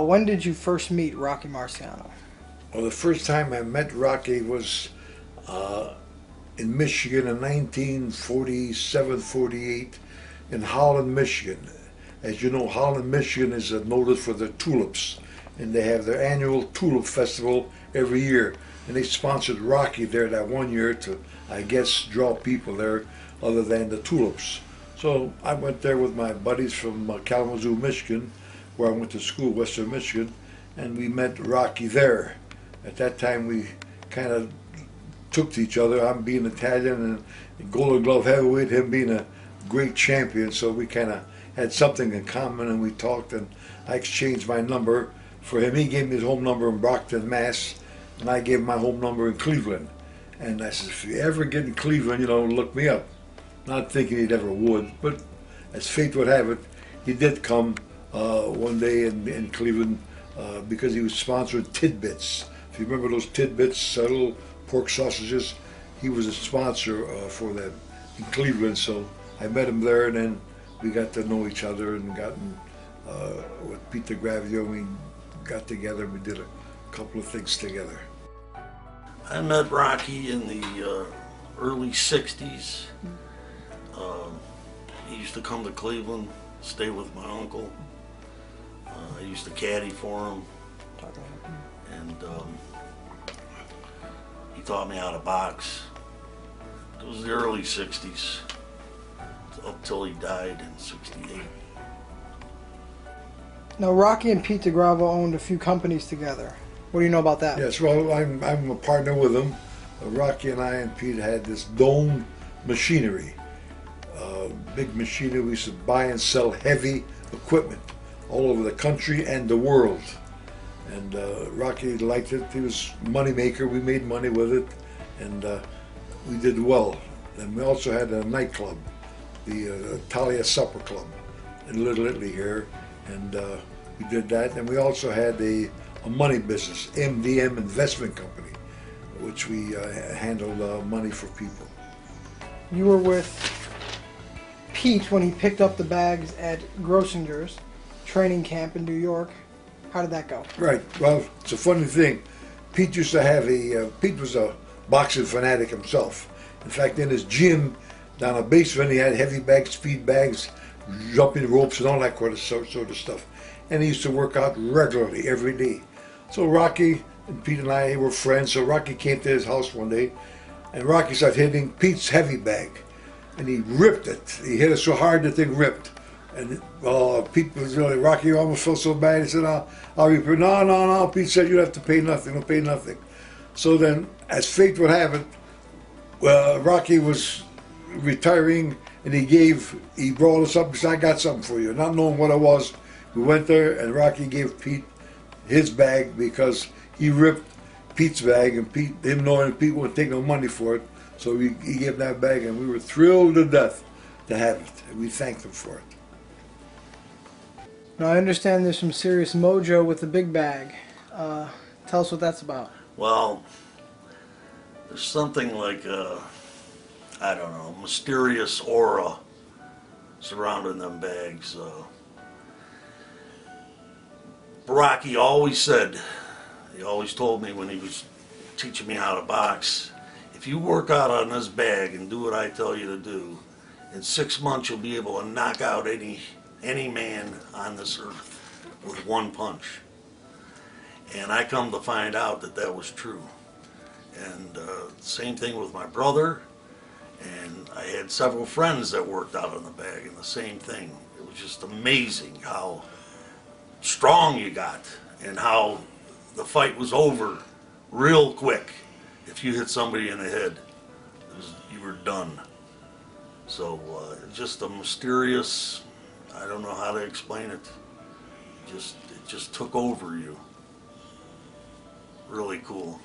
When did you first meet Rocky Marciano? Well, the first time I met Rocky was uh, in Michigan in 1947, 48 in Holland, Michigan. As you know, Holland, Michigan is noted for their tulips, and they have their annual tulip festival every year. And they sponsored Rocky there that one year to, I guess, draw people there other than the tulips. So I went there with my buddies from Kalamazoo, Michigan, where I went to school, Western Michigan, and we met Rocky there. At that time, we kind of took to each other. I'm being Italian and Golden Glove heavyweight, him being a great champion. So we kind of had something in common, and we talked. And I exchanged my number for him. He gave me his home number in Brockton, Mass, and I gave him my home number in Cleveland. And I said, if you ever get in Cleveland, look me up. Not thinking he'd ever would, but as fate would have it, he did come one day in Cleveland because he was sponsoring Tidbits. If you remember those Tidbits, little pork sausages, he was a sponsor for them in Cleveland. So I met him there, and then we got to know each other and gotten with Peter Gravio. We got together. We did a couple of things together. I met Rocky in the early '60s. He used to come to Cleveland, stay with my uncle. I used to caddy for him, and he taught me how to box. It was the early '60s, up till he died in '68. Now, Rocky and Pete DeGravo owned a few companies together. What do you know about that? Yes, well, I'm a partner with him. Rocky and I and Pete had this Dome machinery. Big machinery. We used to buy and sell heavy equipment all over the country and the world. And Rocky liked it. He was a money maker. We made money with it, and we did well. And we also had a nightclub, the Italia Supper Club in Little Italy here, and we did that. And we also had a money business, MDM Investment Company, which we handled money for people. You were with Pete when he picked up the bags at Grossinger's training camp in New York. How did that go? Right. Well, it's a funny thing. Pete used to have Pete was a boxing fanatic himself. In fact, in his gym down a basement, he had heavy bags, speed bags, jumping ropes, and all that sort of stuff. And he used to work out regularly every day. So Rocky and Pete and I were friends. So Rocky came to his house one day, and Rocky started hitting Pete's heavy bag. And he ripped it. He hit it so hard the thing ripped. And Pete was really, Rocky almost felt so bad. He said, I'll repair. No. Pete said, you have to pay nothing. Don't pay nothing. So then, as fate would have it, Rocky was retiring, and he brought us up and said, I got something for you. Not knowing what it was, we went there, and Rocky gave Pete his bag because he ripped Pete's bag, and him knowing Pete wouldn't take no money for it. So he gave him that bag, and we were thrilled to death to have it, and we thanked him for it. Now, I understand there's some serious mojo with the big bag. Tell us what that's about. Well, there's something like I don't know, mysterious aura surrounding them bags. Rocky always said, he always told me when he was teaching me how to box, if you work out on this bag and do what I tell you to do, in 6 months you'll be able to knock out any man on this earth with one punch. And I come to find out that that was true. And same thing with my brother, and I had several friends that worked out on the bag, and the same thing. It was just amazing how strong you got and how the fight was over real quick. If you hit somebody in the head, you were done. So just a mysterious, I don't know how to explain it. It just took over you. Really cool.